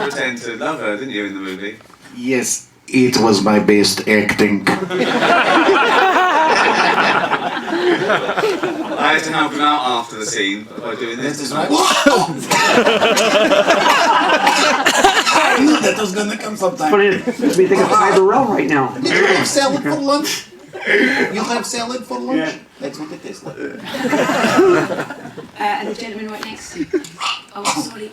pretend to love her, didn't you, in the movie? Yes, it was my best acting. I had to help him out after the scene by doing this. This is right. I knew that was gonna come sometime. But it makes me think of Cyberell right now. Did you have salad for lunch? You have salad for lunch? Yeah. That's what it is. And the gentleman right next to you. Oh, sorry.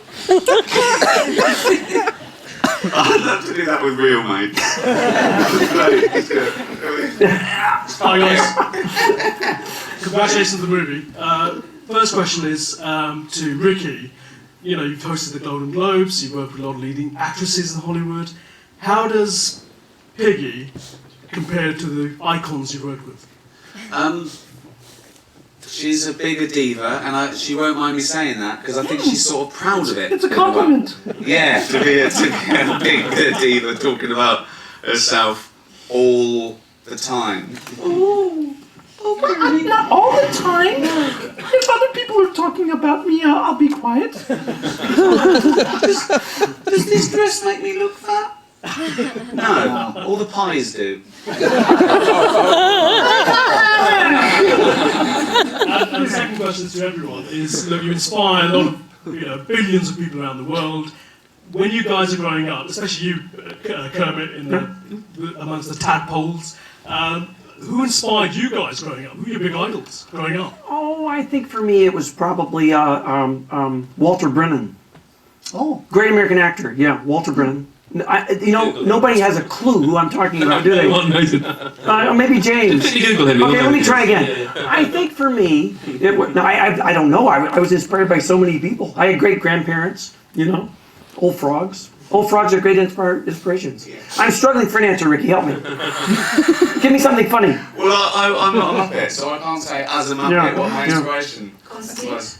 I'd love to do that with real mates. Hi guys. Congratulations on the movie. First question is to Ricky. You know, you've hosted the Golden Globes, you've worked with a lot of leading actresses in Hollywood. How does Piggy compare to the icons you've worked with? She's a bigger diva, and she won't mind me saying that, because I think she's sort of proud of it. It's a compliment. Yeah, to be a big diva talking about herself all the time. Not all the time. If other people are talking about me, I'll be quiet. Does this dress make me look fat? No, all the pies do. And the second question to everyone is, look, you inspire a lot of, billions of people around the world. When you guys are growing up, especially you, Kermit, amongst the tadpoles, who inspired you guys growing up? Who are your big idols growing up? Oh, I think for me it was probably Walter Brennan. Oh. Great American actor, yeah, Walter Brennan. Nobody has a clue who I'm talking about, do they? Maybe James. Okay, let me try again. I think for me, I don't know. I was inspired by so many people. I had great grandparents, old frogs. Old frogs are great inspirations. I'm struggling for an answer, Ricky. Help me. Give me something funny. Well, I'm not a Muppet, so I can't say as a Muppet what my inspiration was.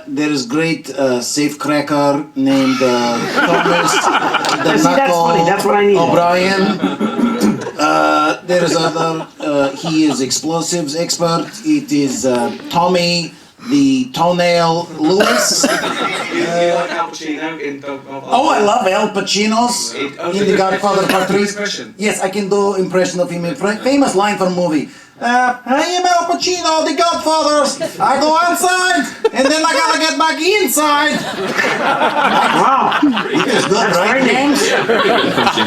There is great safecracker named Thomas that's funny. That's what I need. O'Brien. There is other. He is explosives expert. It is Tommy the Toenail Lewis. You like Al Pacino in Godfather? Oh, I love Al Pacino's in The Godfather Part 3. Yes, I can do impression of him. Famous line from movie. I am Al Pacino, the Godfathers. I go outside, and then I gotta get back inside. Wow. That's good, right, James?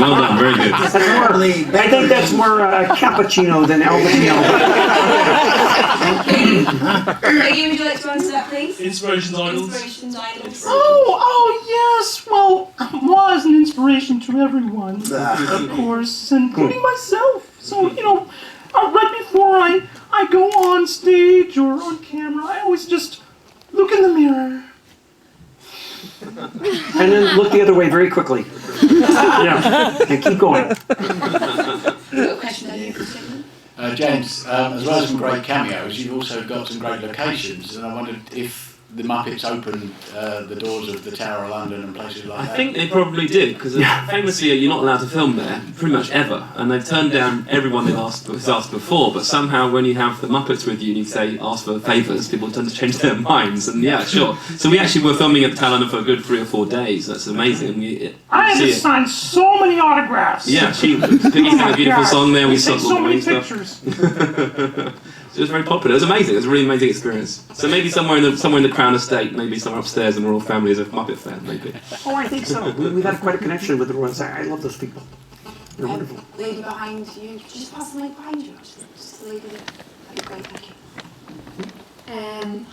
Well done, very good. I think that's more cappuccino than Al Pacino. Peggy, would you like to answer that, please? Inspirations, idols. Inspirations, idols. Oh, yes. Well, I was an inspiration to everyone, of course, including myself. So, right before I go on stage or on camera, I always just look in the mirror. And then look the other way very quickly. Yeah, and keep going. Got a question down here. James, as well as some great cameos, you've also got some great locations, and I wondered if the Muppets opened the doors of the Tower of London and places like that. I think they probably did, because famously you're not allowed to film there, pretty much ever, and they've turned down everyone they've asked before, but somehow when you have the Muppets with you and you say, ask for favours, people tend to change their minds, and yeah, sure. So we actually were filming at the Tower of London for a good 3 or 4 days, that's amazing. I had to sign so many autographs. Yeah, Piggy sang a beautiful song there, we saw so many pictures. So it was very popular. It was amazing. It was a really amazing experience. So maybe somewhere in the Crown Estate, maybe somewhere upstairs in the Royal Family as a Muppet fan, maybe. Oh, I think so. We've had quite a connection with the Royals. I love those people. They're wonderful. Lady behind you. Just pass the mic behind you, actually. Just the lady there. That'd be great, thank you.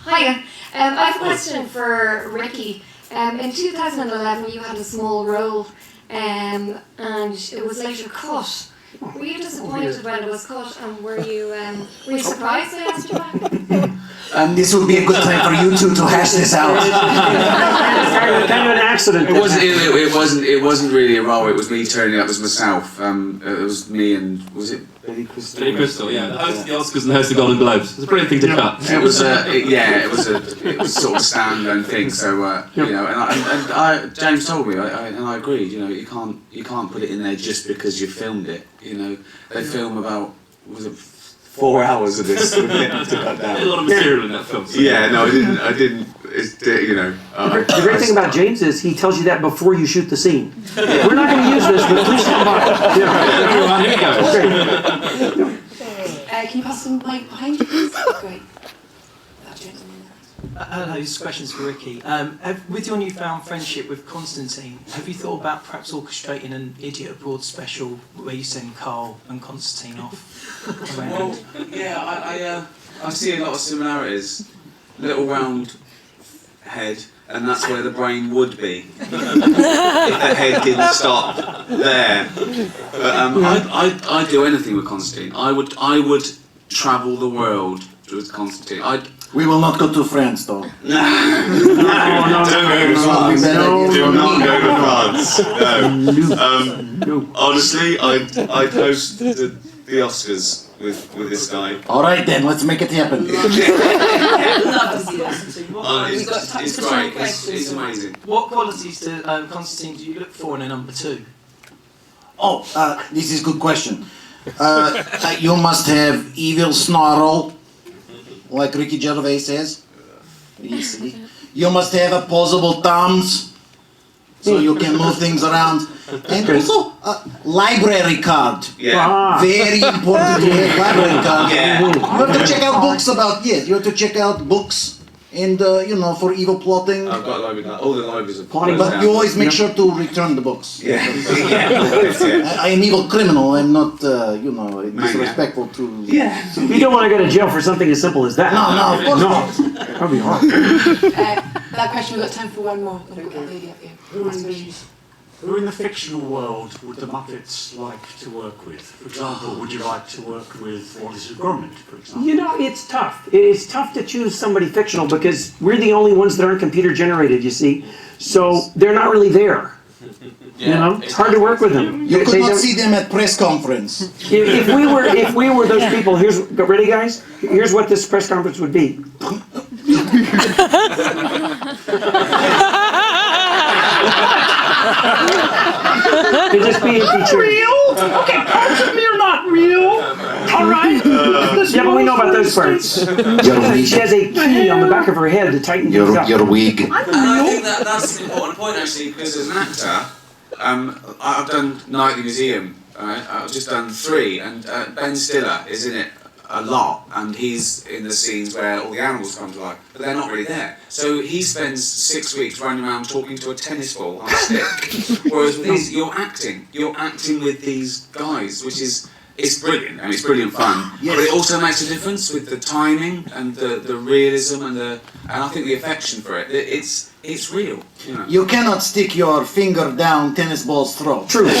Hiya. I have a question for Ricky. In 2011, you had a small role, and it was later cut. Were you disappointed when it was cut, and were you surprised they asked you back? This would be a good time for you two to hash this out. Kind of an accident. It wasn't really a role. It was me turning up as myself. It was me and was it Billy Crystal? Billy Crystal, yeah. The host of the Oscars and the host of the Golden Globes. It's a brilliant thing to cut. It was it was sort of a standalone thing. So and James told me, and I agreed. You can't put it in there just because you filmed it. They film about 4 hours of this to cut down. A lot of material in that film. So yeah, no, I didn't The great thing about James is he tells you that before you shoot the scene. We're not going to use this, but please come by. Here we go. Can you pass some mic behind you, please? Great. Hello, this question's for Ricky. With your newfound friendship with Constantine, have you thought about perhaps orchestrating an Idiot Abroad special where you send Carl and Constantine off? Well, yeah, I see a lot of similarities. Little round head, and that's where the brain would be if the head didn't stop there. But I'd do anything with Constantine. I would travel the world with Constantine. We will not go to France, though. Don't go to France. Do not go to France. No. Honestly, I'd host the Oscars with this guy. All right then, let's make it happen. It's great. It's amazing. What qualities to Constantine do you look for in a number 2? Oh, this is a good question. You must have evil snarl, like Ricky Gervais says. Easy. You must have opposable thumbs, so you can move things around. And also, library card. Yeah. Very important to have library card. Yeah. You have to check out books about, you have to check out books and, for evil plotting. I've got a library card. All the libraries are Plotting, closed But down. you always make sure to return the books. Yeah. I am evil criminal. I'm not, disrespectful to... Yeah. You don't want to go to jail for something as simple as that. No, of course not. That would be hard. That question, we've got time for one more. Got that lady up here. Who in the fictional world would the Muppets like to work with? For example, would you like to work with Wallace and Gromit, for example? It's tough. It's tough to choose somebody fictional because we're the only ones that aren't computer generated, you see. So they're not really there. It's hard to work with them. You could not see them at press conference. If we were those people, ready guys? Here's what this press conference would be. It'd just be empty chairs. Real? Okay, parts of me are not real. All right. Yeah, but we know about those parts. She has a key on the back of her head to tighten things up. You're weak. And I think that's an important point actually, because as an actor, I've done Nightly Museum. I've just done 3, and Ben Stiller is in it a lot, and he's in the scenes where all the animals come to life, but they're not really there. So he spends 6 weeks running around talking to a tennis ball on a stick. Whereas with these, you're acting with these guys, which is. It's brilliant, it's brilliant fun. Yes. But it also makes a difference with the timing and the realism and I think the affection for it. It's real. You cannot stick your finger down tennis ball's throat. True. You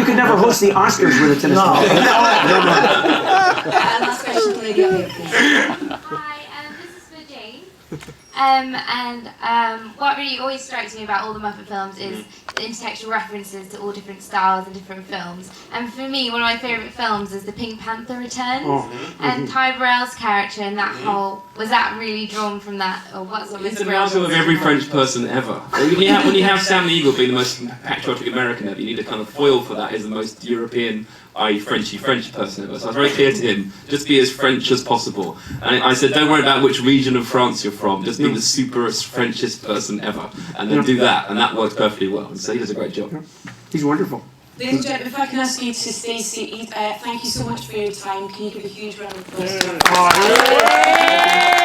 could never host the Oscars with a tennis ball. And last question, lady up here, please. Hi, this is for Jane. What really always strikes me about all the Muppet films is the intertextual references to all different styles and different films. And for me, one of my favourite films is The Pink Panther Returns. And Ty Burrell's character in that whole, was that really drawn from that, or what sort of It's an amalgam of every French person ever. When you have Sam Neill being the most patriotic American ever, you need a kind of foil for that. Is the most European, Frenchy French person ever. So I was very clear to him, just be as French as possible. And I said, don't worry about which region of France you're from, just be the superest Frenchest person ever. And then do that, and that works perfectly well. And so he does a great job. He's wonderful. Ladies and gentlemen, if I can ask you to stay seated, thank you so much for your time. Can you give a huge round of applause?